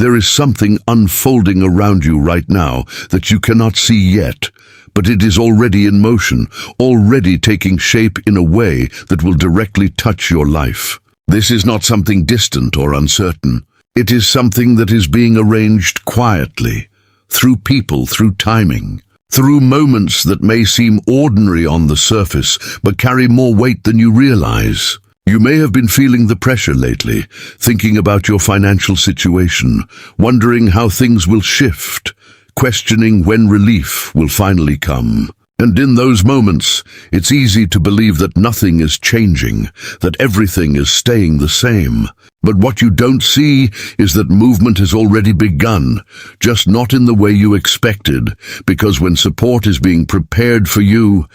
There is something unfolding around you right now that you cannot see yet, but it is already in motion, already taking shape in a way that will directly touch your life. This is not something distant or uncertain. It is something that is being arranged quietly, through people, through timing, through moments that may seem ordinary on the surface, but carry more weight than you realize. You may have been feeling the pressure lately, thinking about your financial situation, wondering how things will shift, questioning when relief will finally come. And in those moments, it's easy to believe that nothing is changing, that everything is staying the same. But what you don't see is that movement has already begun, just not in the way you expected, because when support is being prepared for you,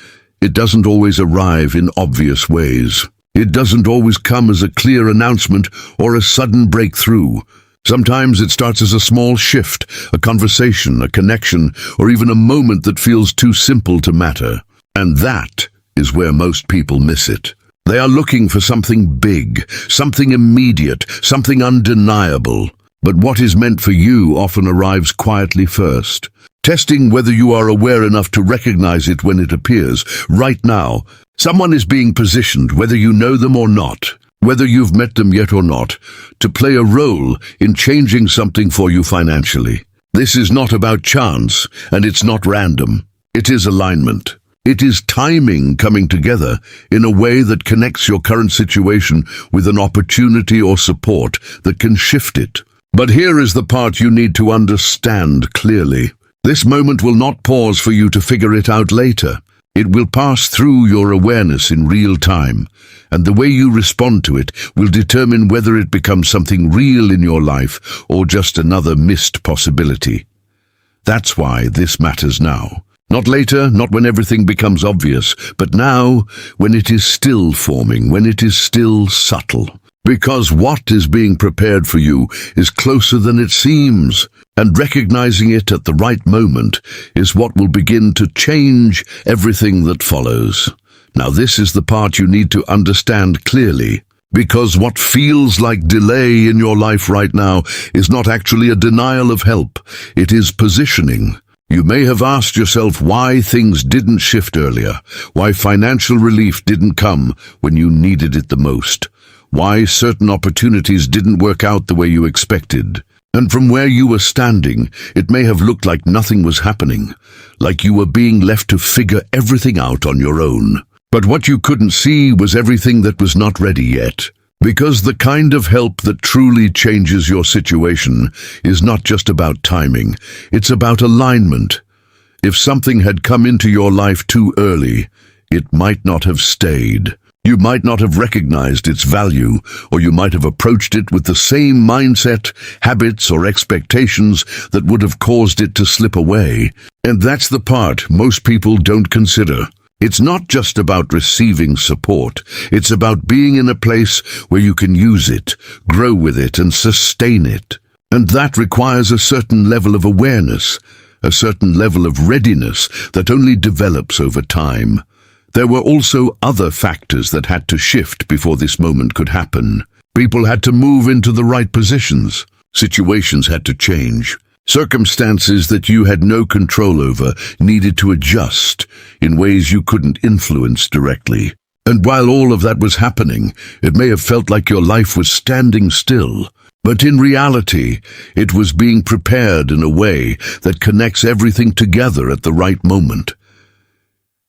it doesn't always arrive in obvious ways. It doesn't always come as a clear announcement or a sudden breakthrough. Sometimes it starts as a small shift, a conversation, a connection, or even a moment that feels too simple to matter. And that is where most people miss it. They are looking for something big, something immediate, something undeniable. But what is meant for you often arrives quietly first, testing whether you are aware enough to recognize it when it appears. Right now, someone is being positioned, whether you know them or not, whether you've met them yet or not, to play a role in changing something for you financially. This is not about chance, and it's not random. It is alignment. It is timing coming together in a way that connects your current situation with an opportunity or support that can shift it. But here is the part you need to understand clearly. This moment will not pause for you to figure it out later. It will pass through your awareness in real time, and the way you respond to it will determine whether it becomes something real in your life or just another missed possibility. That's why this matters now. Not later, not when everything becomes obvious, but now, when it is still forming, when it is still subtle. Because what is being prepared for you is closer than it seems, and recognizing it at the right moment is what will begin to change everything that follows. Now this is the part you need to understand clearly, because what feels like delay in your life right now is not actually a denial of help, it is positioning. You may have asked yourself why things didn't shift earlier, why financial relief didn't come when you needed it the most, why certain opportunities didn't work out the way you expected. And from where you were standing, it may have looked like nothing was happening, like you were being left to figure everything out on your own. But what you couldn't see was everything that was not ready yet. Because the kind of help that truly changes your situation is not just about timing, it's about alignment. If something had come into your life too early, it might not have stayed. You might not have recognized its value, or you might have approached it with the same mindset, habits, or expectations that would have caused it to slip away. And that's the part most people don't consider. It's not just about receiving support, it's about being in a place where you can use it, grow with it, and sustain it. And that requires a certain level of awareness, a certain level of readiness that only develops over time. There were also other factors that had to shift before this moment could happen. People had to move into the right positions. Situations had to change. Circumstances that you had no control over needed to adjust in ways you couldn't influence directly. And while all of that was happening, it may have felt like your life was standing still. But in reality, it was being prepared in a way that connects everything together at the right moment.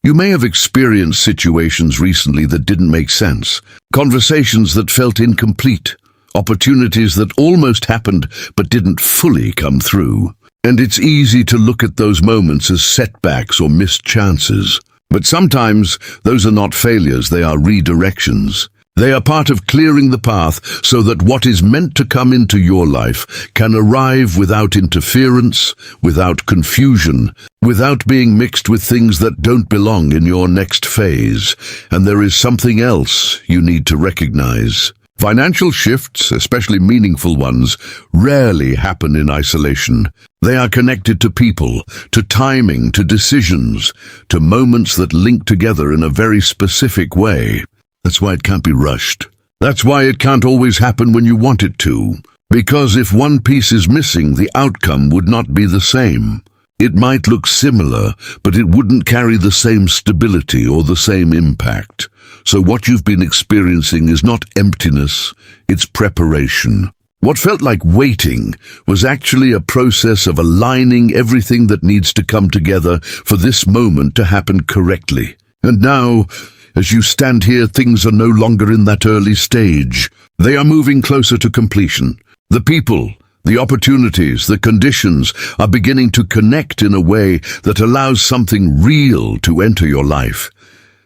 You may have experienced situations recently that didn't make sense, conversations that felt incomplete, opportunities that almost happened but didn't fully come through. And it's easy to look at those moments as setbacks or missed chances. But sometimes those are not failures, they are redirections. They are part of clearing the path so that what is meant to come into your life can arrive without interference, without confusion, without being mixed with things that don't belong in your next phase. And there is something else you need to recognize. Financial shifts, especially meaningful ones, rarely happen in isolation. They are connected to people, to timing, to decisions, to moments that link together in a very specific way. That's why it can't be rushed. That's why it can't always happen when you want it to. Because if one piece is missing, the outcome would not be the same. It might look similar, but it wouldn't carry the same stability or the same impact. So what you've been experiencing is not emptiness, it's preparation. What felt like waiting was actually a process of aligning everything that needs to come together for this moment to happen correctly. And now, as you stand here, things are no longer in that early stage. They are moving closer to completion. The people, the opportunities, the conditions are beginning to connect in a way that allows something real to enter your life.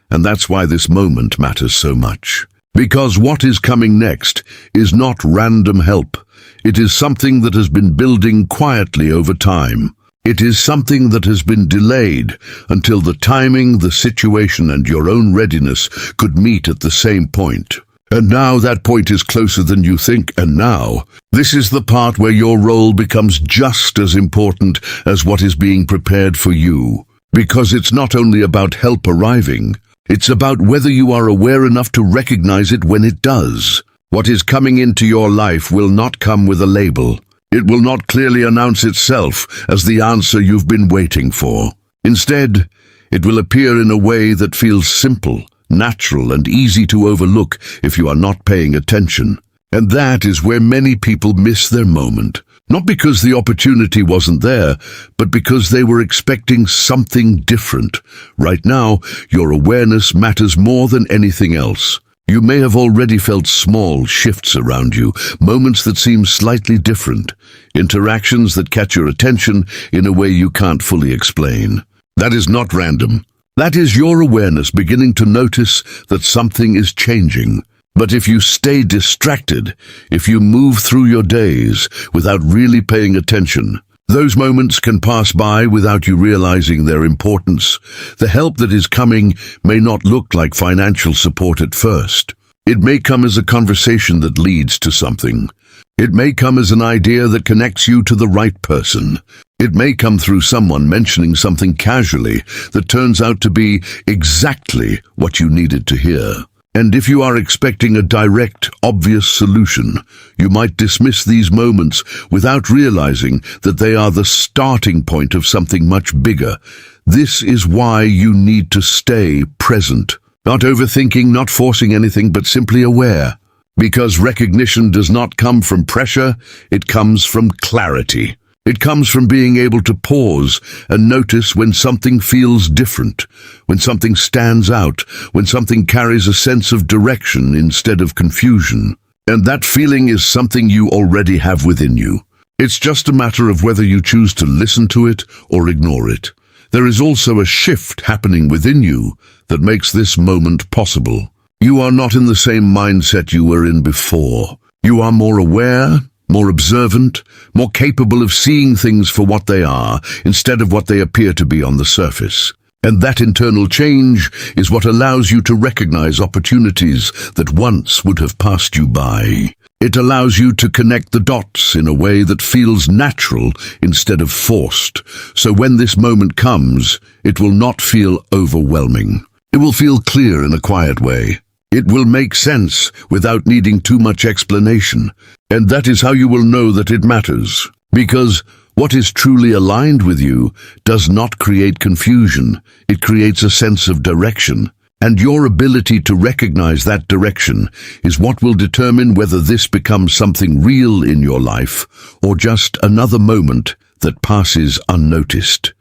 And that's why this moment matters so much. Because what is coming next is not random help. It is something that has been building quietly over time. It is something that has been delayed until the timing, the situation, and your own readiness could meet at the same point. And now that point is closer than you think, and now, this is the part where your role becomes just as important as what is being prepared for you. Because it's not only about help arriving, it's about whether you are aware enough to recognize it when it does. What is coming into your life will not come with a label. It will not clearly announce itself as the answer you've been waiting for. Instead, it will appear in a way that feels simple, natural, and easy to overlook if you are not paying attention. And that is where many people miss their moment. Not because the opportunity wasn't there, but because they were expecting something different. Right now, your awareness matters more than anything else. You may have already felt small shifts around you, moments that seem slightly different, interactions that catch your attention in a way you can't fully explain. That is not random. That is your awareness beginning to notice that something is changing. But if you stay distracted, if you move through your days without really paying attention, those moments can pass by without you realizing their importance. The help that is coming may not look like financial support at first. It may come as a conversation that leads to something. It may come as an idea that connects you to the right person. It may come through someone mentioning something casually that turns out to be exactly what you needed to hear. And if you are expecting a direct, obvious solution, you might dismiss these moments without realizing that they are the starting point of something much bigger. This is why you need to stay present. Not overthinking, not forcing anything, but simply aware. Because recognition does not come from pressure, it comes from clarity. It comes from being able to pause and notice when something feels different, when something stands out, when something carries a sense of direction instead of confusion. And that feeling is something you already have within you. It's just a matter of whether you choose to listen to it or ignore it. There is also a shift happening within you that makes this moment possible. You are not in the same mindset you were in before. You are more aware, more observant, more capable of seeing things for what they are instead of what they appear to be on the surface. And that internal change is what allows you to recognize opportunities that once would have passed you by. It allows you to connect the dots in a way that feels natural instead of forced. So when this moment comes, it will not feel overwhelming. It will feel clear in a quiet way. It will make sense without needing too much explanation. And that is how you will know that it matters. Because what is truly aligned with you does not create confusion. It creates a sense of direction. And your ability to recognize that direction is what will determine whether this becomes something real in your life or just another moment that passes unnoticed.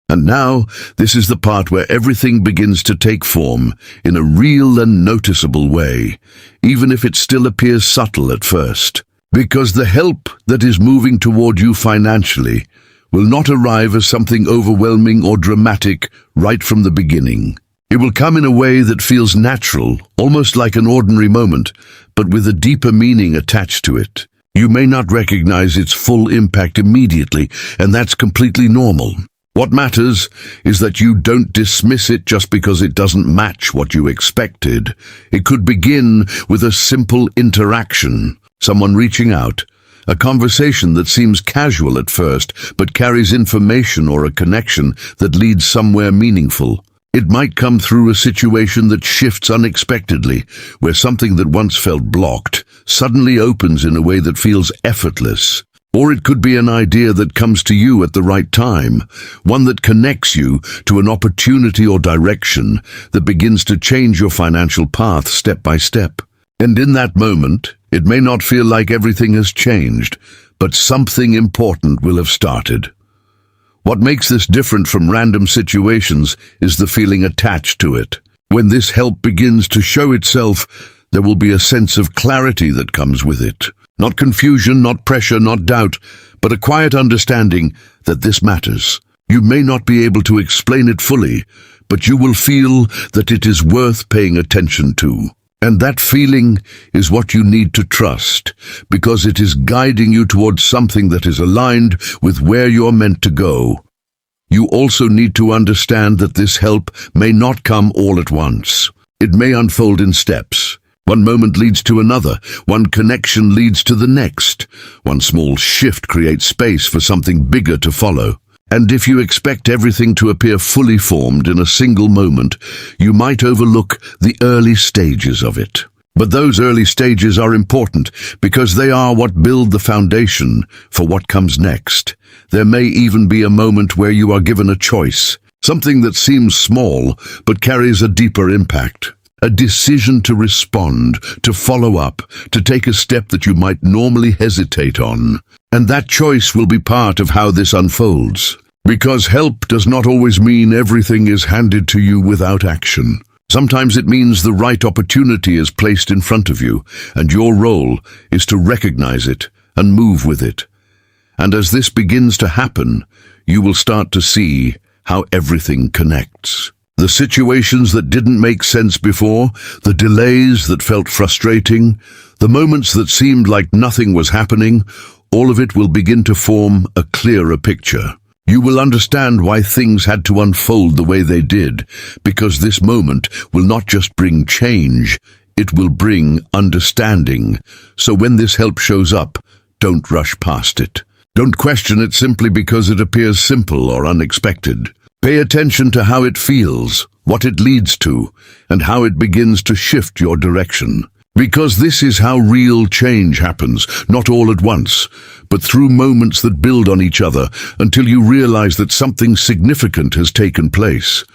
And now, this is the part where everything begins to take form in a real and noticeable way, even if it still appears subtle at first. Because the help that is moving toward you financially will not arrive as something overwhelming or dramatic right from the beginning. It will come in a way that feels natural, almost like an ordinary moment, but with a deeper meaning attached to it. You may not recognize its full impact immediately, and that's completely normal. What matters is that you don't dismiss it just because it doesn't match what you expected. It could begin with a simple interaction, someone reaching out, a conversation that seems casual at first but carries information or a connection that leads somewhere meaningful. It might come through a situation that shifts unexpectedly, where something that once felt blocked suddenly opens in a way that feels effortless. Or it could be an idea that comes to you at the right time, one that connects you to an opportunity or direction that begins to change your financial path step by step. And in that moment, it may not feel like everything has changed, but something important will have started. What makes this different from random situations is the feeling attached to it. When this help begins to show itself, there will be a sense of clarity that comes with it. Not confusion, not pressure, not doubt, but a quiet understanding that this matters. You may not be able to explain it fully, but you will feel that it is worth paying attention to. And that feeling is what you need to trust, because it is guiding you towards something that is aligned with where you're meant to go. You also need to understand that this help may not come all at once. It may unfold in steps. One moment leads to another. One connection leads to the next. One small shift creates space for something bigger to follow. And if you expect everything to appear fully formed in a single moment, you might overlook the early stages of it. But those early stages are important because they are what build the foundation for what comes next. There may even be a moment where you are given a choice, something that seems small but carries a deeper impact. A decision to respond, to follow up, to take a step that you might normally hesitate on. And that choice will be part of how this unfolds. Because help does not always mean everything is handed to you without action. Sometimes it means the right opportunity is placed in front of you, and your role is to recognize it and move with it. And as this begins to happen, you will start to see how everything connects. The situations that didn't make sense before, the delays that felt frustrating, the moments that seemed like nothing was happening, all of it will begin to form a clearer picture. You will understand why things had to unfold the way they did, because this moment will not just bring change, it will bring understanding. So when this help shows up, don't rush past it. Don't question it simply because it appears simple or unexpected. Pay attention to how it feels, what it leads to, and how it begins to shift your direction. Because this is how real change happens, not all at once, but through moments that build on each other until you realize that something significant has taken place.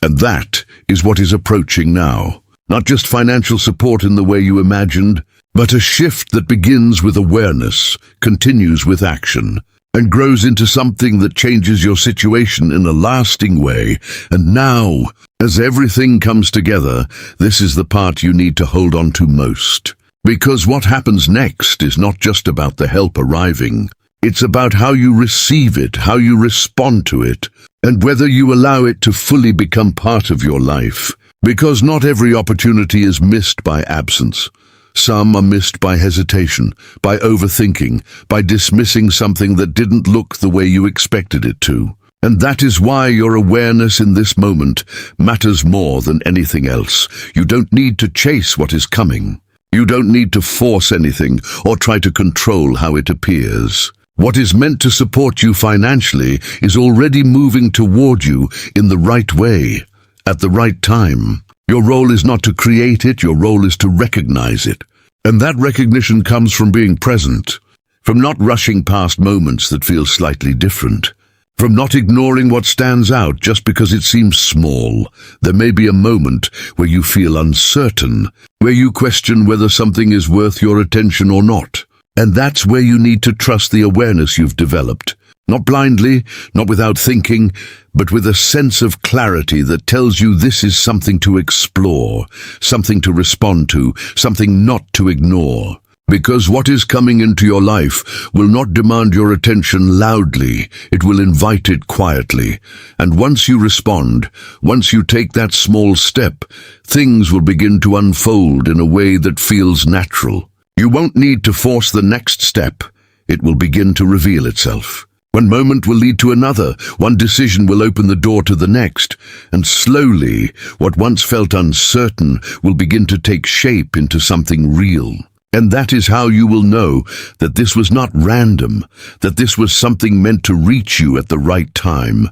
And that is what is approaching now. Not just financial support in the way you imagined, but a shift that begins with awareness, continues with action, and grows into something that changes your situation in a lasting way. And now, as everything comes together, this is the part you need to hold on to most. Because what happens next is not just about the help arriving. It's about how you receive it, how you respond to it, and whether you allow it to fully become part of your life. Because not every opportunity is missed by absence. Some are missed by hesitation, by overthinking, by dismissing something that didn't look the way you expected it to. And that is why your awareness in this moment matters more than anything else. You don't need to chase what is coming. You don't need to force anything or try to control how it appears. What is meant to support you financially is already moving toward you in the right way, at the right time. Your role is not to create it, your role is to recognize it. And that recognition comes from being present, from not rushing past moments that feel slightly different, from not ignoring what stands out just because it seems small. There may be a moment where you feel uncertain, where you question whether something is worth your attention or not. And that's where you need to trust the awareness you've developed. Not blindly, not without thinking, but with a sense of clarity that tells you this is something to explore, something to respond to, something not to ignore. Because what is coming into your life will not demand your attention loudly, it will invite it quietly. And once you respond, once you take that small step, things will begin to unfold in a way that feels natural. You won't need to force the next step, it will begin to reveal itself. One moment will lead to another, one decision will open the door to the next, and slowly, what once felt uncertain will begin to take shape into something real. And that is how you will know that this was not random, that this was something meant to reach you at the right time.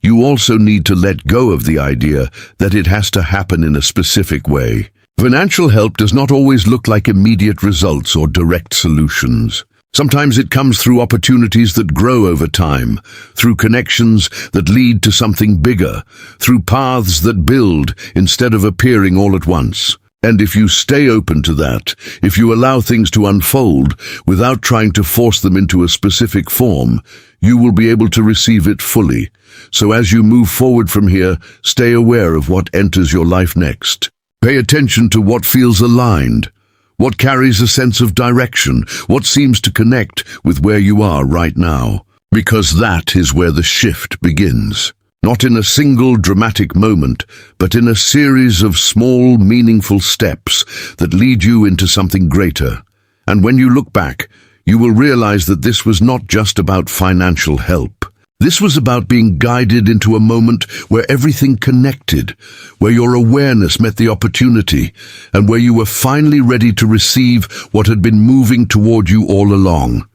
You also need to let go of the idea that it has to happen in a specific way. Financial help does not always look like immediate results or direct solutions. Sometimes it comes through opportunities that grow over time, through connections that lead to something bigger, through paths that build instead of appearing all at once. And if you stay open to that, if you allow things to unfold without trying to force them into a specific form, you will be able to receive it fully. So as you move forward from here, stay aware of what enters your life next. Pay attention to what feels aligned, what carries a sense of direction, what seems to connect with where you are right now. Because that is where the shift begins. Not in a single dramatic moment, but in a series of small, meaningful steps that lead you into something greater. And when you look back, you will realize that this was not just about financial help. This was about being guided into a moment where everything connected, where your awareness met the opportunity, and where you were finally ready to receive what had been moving toward you all along.